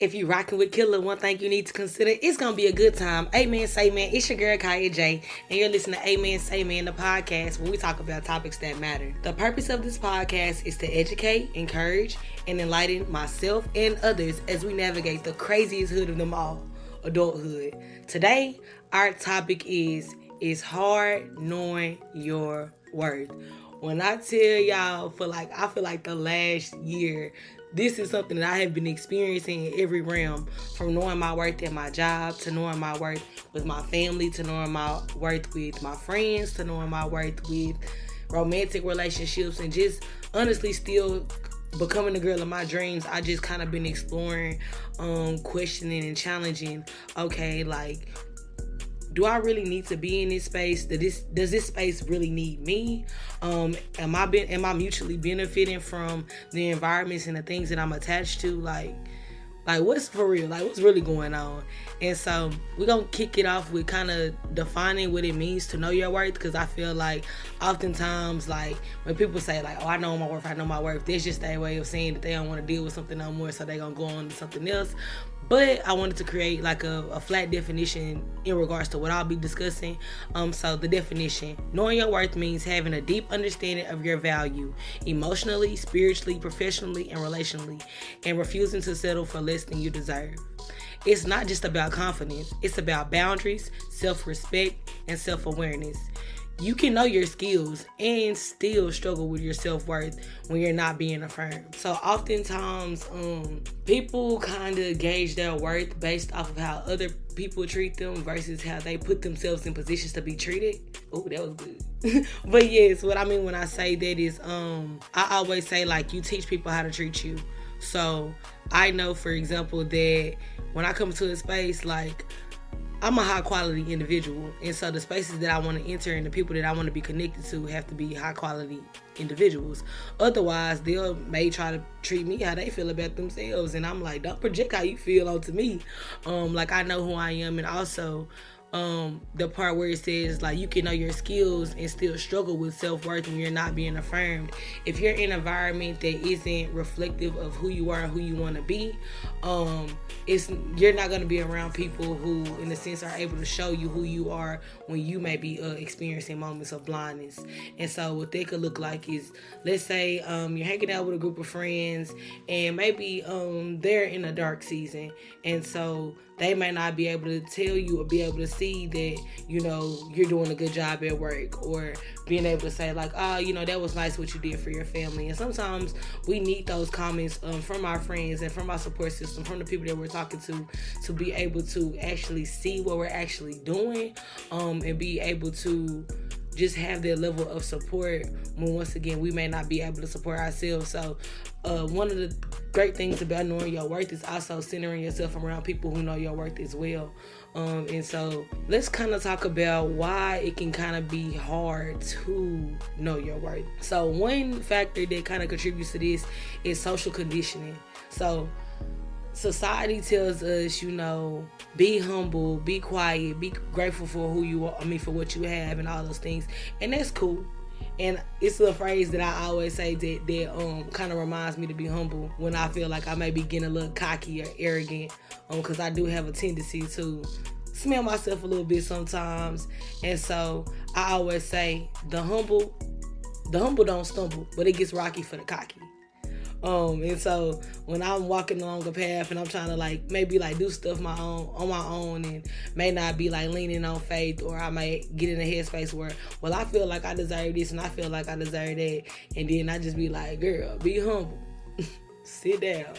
If you rocking with Killa, one thing you need to consider, it's going to be a good time. Amen, say man. It's your girl, Kaya J, and you're listening to Amen, say man, the podcast where we talk about topics that matter. The purpose of this podcast is to educate, encourage, and enlighten myself and others as we navigate the craziest hood of them all, adulthood. Today, our topic is hard knowing your worth. When I tell y'all, I feel like the last year, this is something that I have been experiencing in every realm, from knowing my worth at my job, to knowing my worth with my family, to knowing my worth with my friends, to knowing my worth with romantic relationships, and just honestly still becoming the girl of my dreams. I just kind of been exploring, questioning and challenging, okay, like, do I really need to be in this space? Does this space really need me? Am I mutually benefiting from the environments and the things that I'm attached to? Like what's for real? Like, what's really going on? And so we're going to kick it off with kind of defining what it means to know your worth, because I feel like oftentimes, like, when people say, like, oh, I know my worth, that's just their way of saying that they don't want to deal with something no more, so they're going to go on to something else. But I wanted to create like a flat definition in regards to what I'll be discussing. So the definition: knowing your worth means having a deep understanding of your value, emotionally, spiritually, professionally, and relationally, and refusing to settle for less than you deserve. It's not just about confidence. It's about boundaries, self-respect, and self-awareness. You can know your skills and still struggle with your self-worth when you're not being affirmed. So oftentimes, people kind of gauge their worth based off of how other people treat them versus how they put themselves in positions to be treated. Oh, that was good. But yes, what I mean when I say that is, I always say, like, you teach people how to treat you. So I know, for example, that when I come to a space, like, I'm a high quality individual, and so the spaces that I want to enter and the people that I want to be connected to have to be high quality individuals. Otherwise, may try to treat me how they feel about themselves, and I'm like, don't project how you feel onto me. Like, I know who I am, and also the part where it says, like, you can know your skills and still struggle with self-worth when you're not being affirmed. If you're in an environment that isn't reflective of who you are and who you want to be, you're not going to be around people who, in a sense, are able to show you who you are when you may be experiencing moments of blindness. And so what that could look like is, let's say you're hanging out with a group of friends, and maybe they're in a dark season, and so they may not be able to tell you or be able to see that, you're doing a good job at work, or being able to say, like, oh, that was nice what you did for your family. And sometimes we need those comments from our friends and from our support system, from the people that we're talking to be able to actually see what we're actually doing, and be able to just have that level of support when, once again, we may not be able to support ourselves. So one of the great things about knowing your worth is also centering yourself around people who know your worth as well. And so let's kind of talk about why it can kind of be hard to know your worth. So one factor that kind of contributes to this is social conditioning. So society tells us, be humble, be quiet, be grateful for who you are, for what you have and all those things. And that's cool. And it's a phrase that I always say that kind of reminds me to be humble when I feel like I may be getting a little cocky or arrogant, because I do have a tendency to smell myself a little bit sometimes. And so I always say the humble don't stumble, but it gets rocky for the cocky. And so when I'm walking along a path and I'm trying to maybe do stuff on my own, and may not be leaning on faith, or I may get in a headspace where, well, I feel like I deserve this and I feel like I deserve that, and then I just be like, girl, be humble, sit down,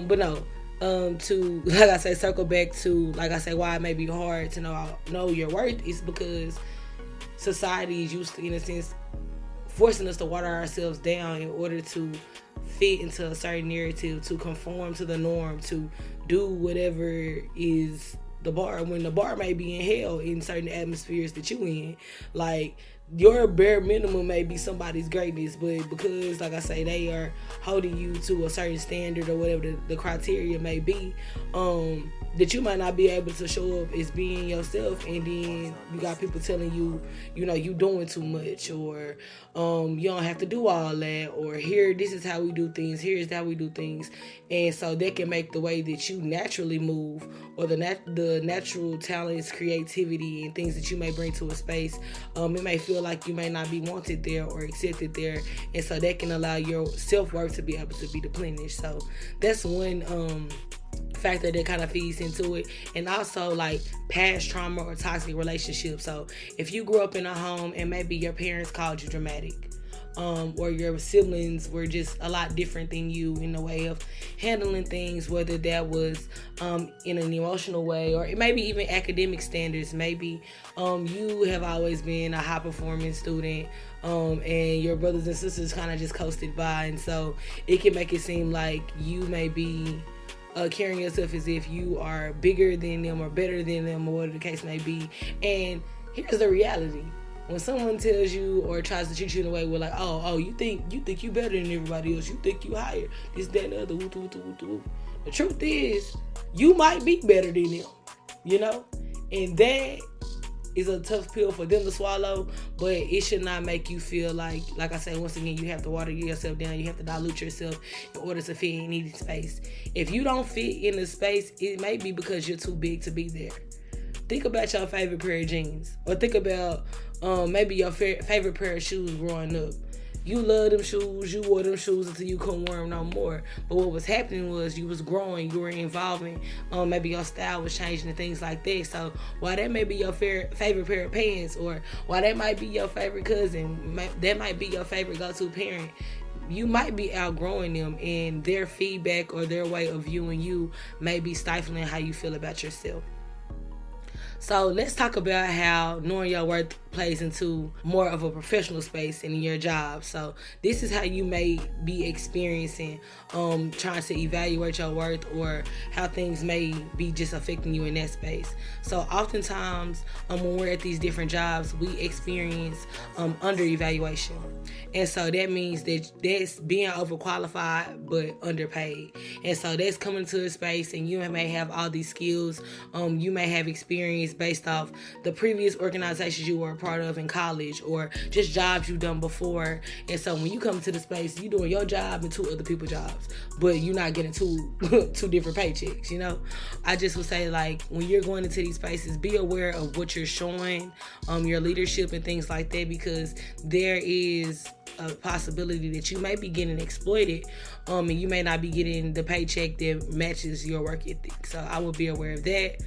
but no. To, like I say, circle back to, like I say, why it may be hard to know your worth is because society is used to, in a sense, forcing us to water ourselves down in order to fit into a certain narrative, to conform to the norm, to do whatever is the bar, when the bar may be in hell in certain atmospheres that you in. Like, your bare minimum may be somebody's greatness, but because, like I say, they are holding you to a certain standard or whatever the criteria may be, that you might not be able to show up as being yourself, and then you got people telling you, you doing too much, or you don't have to do all that, or here, this is how we do things, here's how we do things, and so that can make the way that you naturally move, or the natural talents, creativity, and things that you may bring to a space, it may feel like you may not be wanted there or accepted there, and so that can allow your self-worth to be able to be depleted. So that's one factor that kind of feeds into it. And also, like, past trauma or toxic relationships. So if you grew up in a home and maybe your parents called you dramatic, or your siblings were just a lot different than you in the way of handling things, whether that was in an emotional way, or maybe even academic standards. Maybe you have always been a high performing student, and your brothers and sisters kind of just coasted by, and so it can make it seem like you may be carrying yourself as if you are bigger than them or better than them, or whatever the case may be. And here's the reality: when someone tells you or tries to treat you in a way where, like, oh, you think you better than everybody else, you think you higher, this, that, and the other, woo, woo, woo, woo. The truth is, you might be better than them, and that is a tough pill for them to swallow, but it should not make you feel like I said, once again, you have to water yourself down, you have to dilute yourself in order to fit in any space. If you don't fit in the space, it may be because you're too big to be there. Think about your favorite pair of jeans, or think about maybe your favorite pair of shoes growing up. You love them shoes, you wore them shoes until you couldn't wear them no more. But what was happening was you was growing, you were evolving, maybe your style was changing and things like that. So while that may be your favorite pair of pants, or while that might be your favorite cousin, that might be your favorite go-to parent, you might be outgrowing them, and their feedback or their way of viewing you may be stifling how you feel about yourself. So let's talk about how knowing your worth plays into more of a professional space in your job. So this is how you may be experiencing trying to evaluate your worth, or how things may be just affecting you in that space. So oftentimes when we're at these different jobs, we experience under evaluation, and so that means that's being overqualified but underpaid. And so that's coming to a space, and you may have all these skills, you may have experience based off the previous organizations you were a part of in college, or just jobs you've done before. And so when you come to the space, you're doing your job and 2 other people's jobs, but you're not getting two different paychecks. I just would say, like, when you're going into these spaces, be aware of what you're showing, your leadership and things like that, because there is a possibility that you may be getting exploited, and you may not be getting the paycheck that matches your work ethic. So I would be aware of that.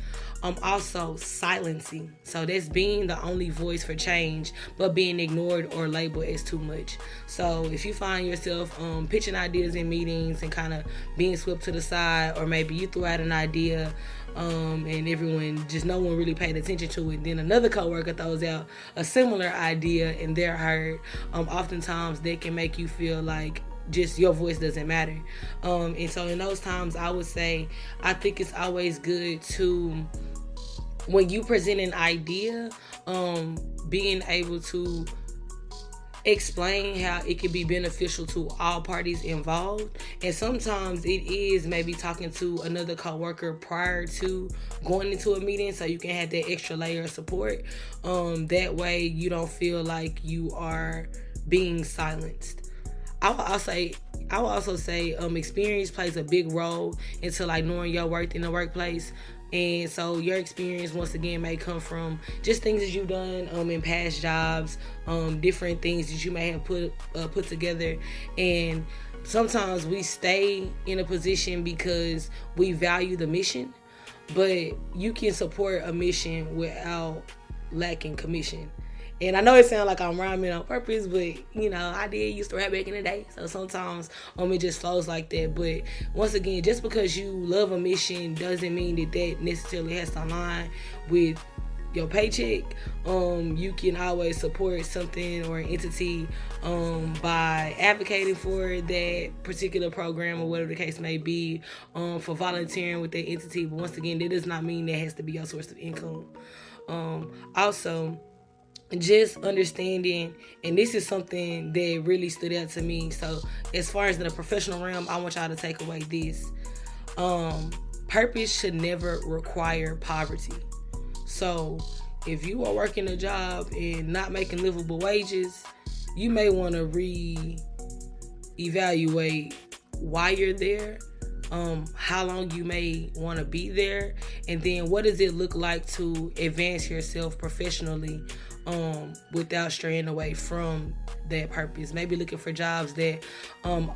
Also, silencing. So that's being the only voice for change, but being ignored or labeled as too much. So if you find yourself pitching ideas in meetings and kind of being swept to the side, or maybe you throw out an idea and no one really paid attention to it, then another coworker throws out a similar idea and they're heard, oftentimes that can make you feel like just your voice doesn't matter. And so in those times, I would say, I think it's always good to, when you present an idea, being able to explain how it can be beneficial to all parties involved. And sometimes it is maybe talking to another coworker prior to going into a meeting, so you can have that extra layer of support. That way you don't feel like you are being silenced. I will also say experience plays a big role into, like, knowing your worth in the workplace. And so your experience, once again, may come from just things that you've done in past jobs, different things that you may have put together. And sometimes we stay in a position because we value the mission, but you can support a mission without lacking commission. And I know it sounds like I'm rhyming on purpose, but, I did used to rap back in the day. So sometimes it just flows like that. But once again, just because you love a mission doesn't mean that necessarily has to align with your paycheck. You can always support something or an entity by advocating for that particular program or whatever the case may be, for volunteering with that entity. But once again, that does not mean that has to be your source of income. Also, just understanding, and this is something that really stood out to me. So as far as in the professional realm, I want y'all to take away this. Purpose should never require poverty. So if you are working a job and not making livable wages, you may want to re-evaluate why you're there, how long you may want to be there, and then what does it look like to advance yourself professionally without straying away from that purpose. Maybe looking for jobs that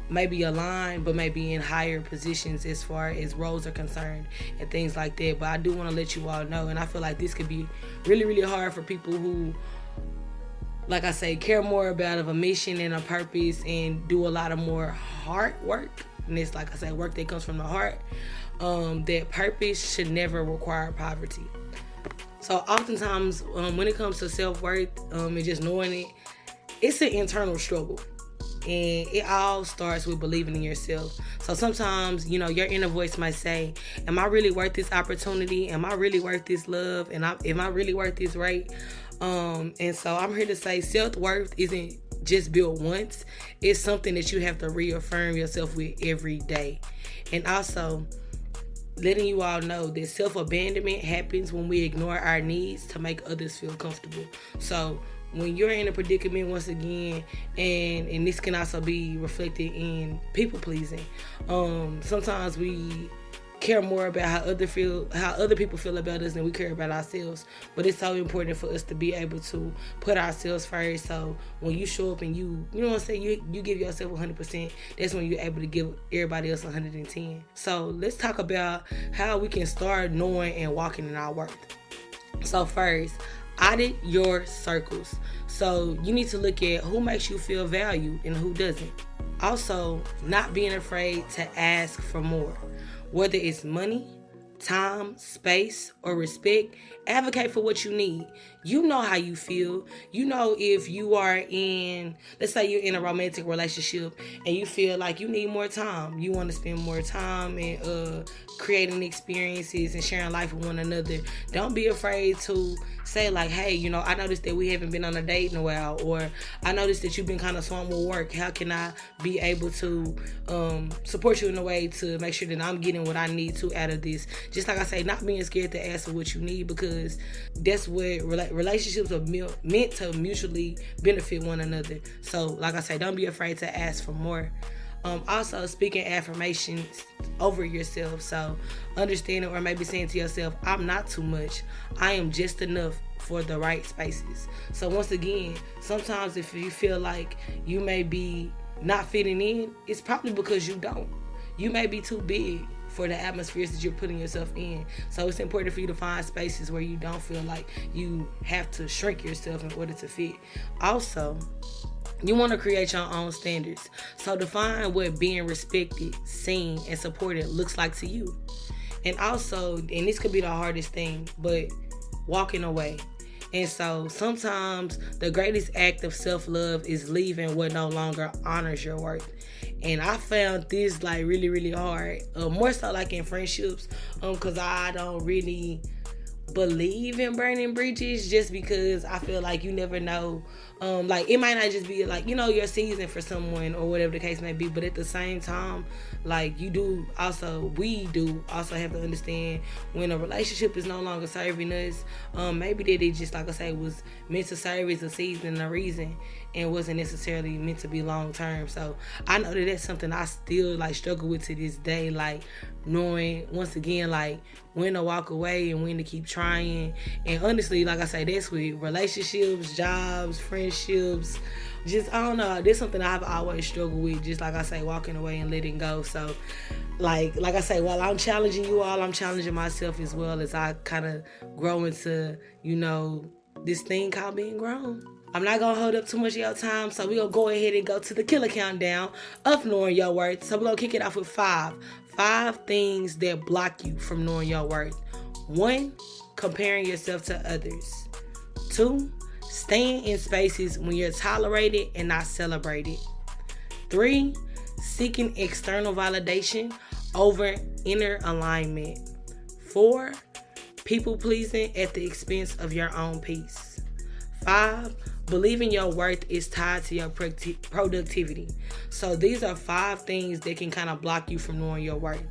maybe align, but maybe in higher positions as far as roles are concerned and things like that. But I do want to let you all know, and I feel like this could be really, really hard for people who, like I say, care more about of a mission and a purpose and do a lot of more hard work. And it's, like I say, work that comes from the heart. That purpose should never require poverty. So oftentimes when it comes to self-worth and just knowing it, it's an internal struggle. And it all starts with believing in yourself. So sometimes, your inner voice might say, am I really worth this opportunity? Am I really worth this love? And am I really worth this rate? And so I'm here to say self-worth isn't just built once. It's something that you have to reaffirm yourself with every day. And also letting you all know that self-abandonment happens when we ignore our needs to make others feel comfortable. So when you're in a predicament, once again, and this can also be reflected in people pleasing, sometimes we care more about how other people feel about us than we care about ourselves. But it's so important for us to be able to put ourselves first. So when you show up and you know what I'm saying, you give yourself 100%, that's when you're able to give everybody else 110. So let's talk about how we can start knowing and walking in our worth. So first, audit your circles. So you need to look at who makes you feel valued and who doesn't. Also, not being afraid to ask for more. Whether it's money, time, space, or respect, advocate for what you need. You know how you feel. You know if you are in, let's say you're in a romantic relationship and you feel like you need more time. You want to spend more time and creating experiences and sharing life with one another. Don't be afraid to say like, hey, I noticed that we haven't been on a date in a while, or I noticed that you've been kind of swamped with work. How can I be able to support you in a way to make sure that I'm getting what I need to out of this? Just like I say, not being scared to ask for what you need, because that's what relationships are meant to mutually benefit one another. So like I say, don't be afraid to ask for more. Also, speaking affirmations over yourself. So understanding or maybe saying to yourself, I'm not too much. I am just enough for the right spaces. So once again, sometimes if you feel like you may be not fitting in, it's probably because you don't. You may be too big for the atmospheres that you're putting yourself in. So it's important for you to find spaces where you don't feel like you have to shrink yourself in order to fit. Also, you want to create your own standards. So define what being respected, seen, and supported looks like to you. And also, and this could be the hardest thing, but walking away. And so sometimes the greatest act of self-love is leaving what no longer honors your worth. And I found this like really, really hard. More so like in friendships, because I don't really believe in burning bridges, just because I feel like you never know. Like it might not just be like, your season for someone or whatever the case may be, but at the same time, like we do also have to understand when a relationship is no longer serving us, maybe that it just, like I say, was meant to serve as a season and a reason and wasn't necessarily meant to be long term. So I know that that's something I still like struggle with to this day, like knowing once again like when to walk away and when to keep trying. And honestly, like I say, that's with relationships, jobs, friendships, just I don't know, that's something I've always struggled with, just like I say, walking away and letting go. So like I say, while I'm challenging you all, I'm challenging myself as well as I kind of grow into this thing called being grown. I'm not going to hold up too much of your time, so we're going to go ahead and go to the Killa Countdown of knowing your worth. So we're going to kick it off with five things that block you from knowing your worth. 1, comparing yourself to others. 2, staying in spaces when you're tolerated and not celebrated. 3, seeking external validation over inner alignment. 4, people pleasing at the expense of your own peace. 5, believing your worth is tied to your productivity. So these are 5 things that can kind of block you from knowing your worth.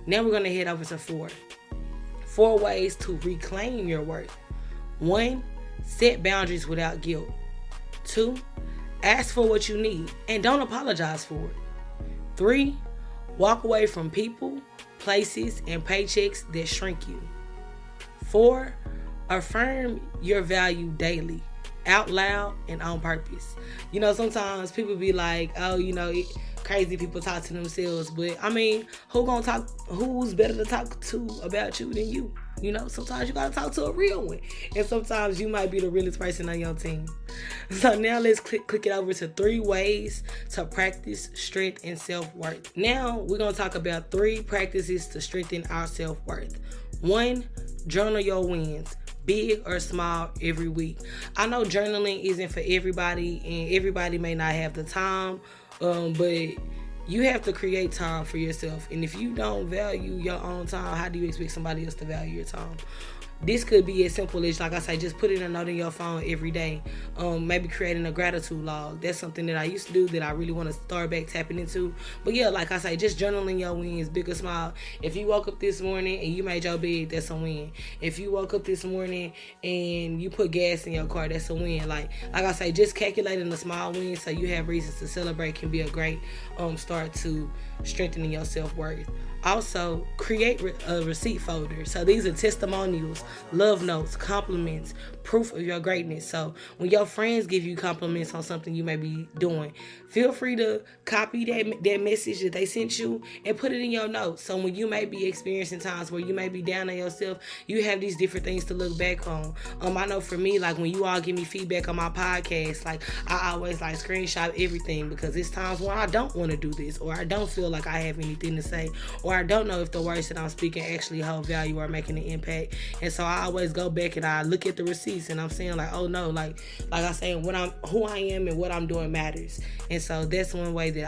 Now we're going to head over to 4. 4 ways to reclaim your worth. 1, set boundaries without guilt. 2, ask for what you need and don't apologize for it. 3, walk away from people, places, and paychecks that shrink you. 4, affirm your value daily, out loud and on purpose. You know, sometimes people be like, oh, you know, crazy people talk to themselves, but I mean, who's better to talk to about you than you? You know, sometimes you gotta talk to a real one, and sometimes you might be the realest person on your team. So now let's click it over to 3 ways to practice strength and self-worth. Now we're gonna talk about 3 practices to strengthen our self-worth. 1, journal your wins, big or small, every week. I know journaling isn't for everybody, and everybody may not have the time, but you have to create time for yourself. And if you don't value your own time, how do you expect somebody else to value your time? This could be as simple as, like I say, just putting a note in your phone every day. Maybe creating a gratitude log. That's something that I used to do that I really want to start back tapping into. But yeah, like I say, just journaling your wins, big or small. If you woke up this morning and you made your bed, that's a win. If you woke up this morning and you put gas in your car, that's a win. Like I say, just calculating the small wins so you have reasons to celebrate can be a great start to strengthening your self-worth. Also, create a receipt folder. So these are testimonials, love notes, compliments, proof of your greatness. So when your friends give you compliments on something you may be doing, feel free to copy that message that they sent you and put it in your notes. So when you may be experiencing times where you may be down on yourself, you have these different things to look back on. I know for me, like when you all give me feedback on my podcast, like I always like screenshot everything, because it's times when I don't want to do this, or I don't feel like I have anything to say, or I don't know if the words that I'm speaking actually hold value or making an impact. And so I always go back and I look at the receipts and I'm saying like, oh no, like I say, who I am and what I'm doing matters. And so that's one way that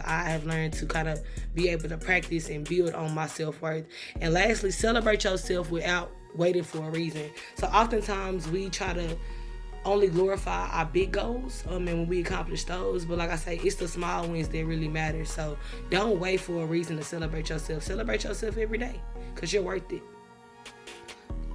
I have learned to kind of be able to practice and build on my self-worth. And lastly, celebrate yourself without waiting for a reason. So oftentimes we try to only glorify our big goals and when we accomplish those, but like I say, it's the small wins that really matter. So don't wait for a reason to celebrate yourself. Celebrate yourself every day, because you're worth it.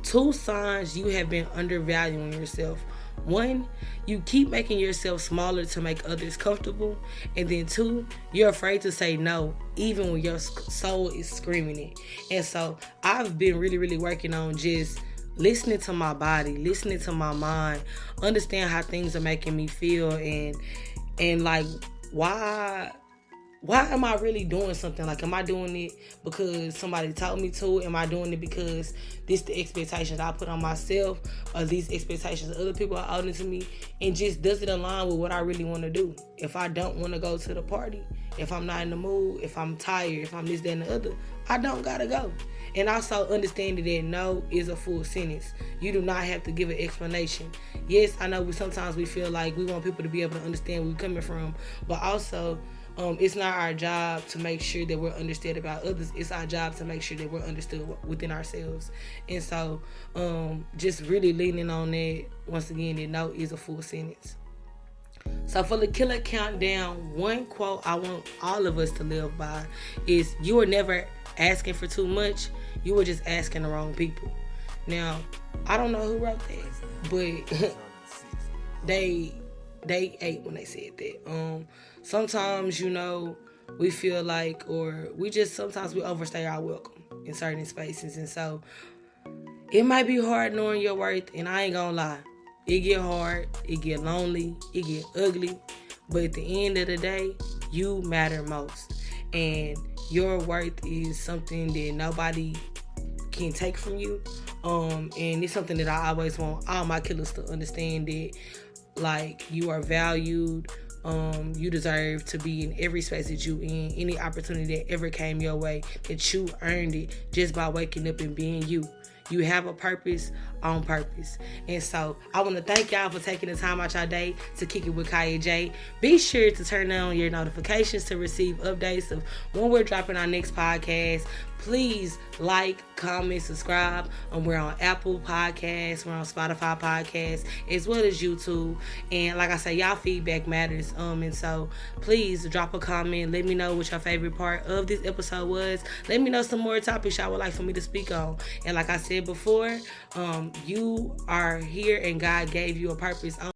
2 signs you have been undervaluing yourself. 1, you keep making yourself smaller to make others comfortable. And then 2, you're afraid to say no, even when your soul is screaming it. And so I've been really, really working on just listening to my body, listening to my mind, understand how things are making me feel, and like, why am I really doing something? Like, am I doing it because somebody told me to? Am I doing it because this the expectations I put on myself, or these expectations other people are holding to me? And just, does it align with what I really want to do? If I don't want to go to the party, if I'm not in the mood, if I'm tired, if I'm this, that, and the other, I don't gotta go. And also understanding that no is a full sentence. You do not have to give an explanation. Yes, I know sometimes we feel like we want people to be able to understand where we're coming from, but also it's not our job to make sure that we're understood about others. It's our job to make sure that we're understood within ourselves. And so just really leaning on that, once again, that no is a full sentence. So for the Killa Countdown, one quote I want all of us to live by is, you were never asking for too much, you were just asking the wrong people. Now, I don't know who wrote that, but they ate when they said that. Sometimes, you know, we feel like, or sometimes we overstay our welcome in certain spaces. And so it might be hard knowing your worth, and I ain't gonna lie. It get hard, it get lonely, it get ugly, but at the end of the day, you matter most. And your worth is something that nobody can take from you. And it's something that I always want all my killers to understand, that like, you are valued. You deserve to be in every space that you in. Any opportunity that ever came your way, that you earned it just by waking up and being you. You have a purpose on purpose. And so I want to thank y'all for taking the time out your day to kick it with Kaya J. Be sure to turn on your notifications to receive updates of when we're dropping our next podcast. Please like, comment, subscribe. We're on Apple Podcasts, we're on Spotify Podcasts, as well as YouTube. And like I said, y'all feedback matters. And so please drop a comment. Let me know what your favorite part of this episode was. Let me know some more topics y'all would like for me to speak on. And like I said before, you are here and God gave you a purpose.